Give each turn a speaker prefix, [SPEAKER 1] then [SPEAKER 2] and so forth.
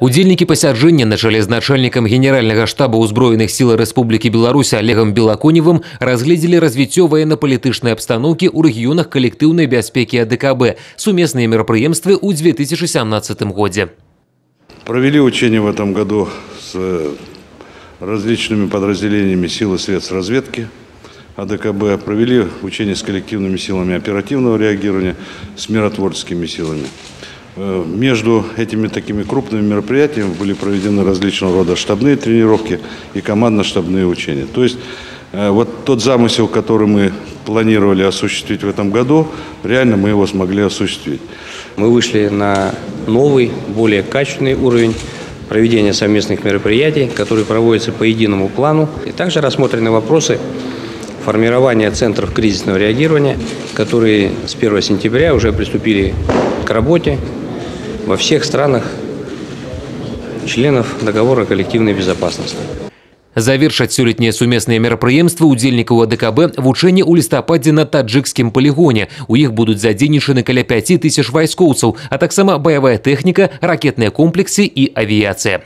[SPEAKER 1] Удзельнікі пасяджэння на чале з начальнікам Генеральнага штаба ўзброеных сіл Рэспублікі Беларусь Олегом Белаконевым разгледзелі развіццё военно-палітычнай абстаноўкі ў рэгіёнах калектыўнай бяспекі АДКБ, сумесныя мерапрыемствы ў 2017 годзе.
[SPEAKER 2] Провели учения в этом году с различными подразделениями сил и средств разведки АДКБ, провели учения с коллективными силами оперативного реагирования, с миротворческими силами. Между этими такими крупными мероприятиями были проведены различного рода штабные тренировки и командно-штабные учения. То есть вот тот замысел, который мы планировали осуществить в этом году, реально мы его смогли осуществить.
[SPEAKER 3] Мы вышли на новый, более качественный уровень проведения совместных мероприятий, которые проводятся по единому плану. И также рассмотрены вопросы формирования центров кризисного реагирования, которые с 1 сентября уже приступили к работе во всех странах членов договора коллективной безопасности.
[SPEAKER 1] Завершаць сёлетнія сумесныя мерапрыемствы удзельнікаў АДКБ вучэнні ў лістападзе на таджыкскім палігоне. У іх будуць задзейнічаны каля 5000 вайскоўцаў, а таксама баявая тэхніка, ракетныя комплексы і авіяцыя.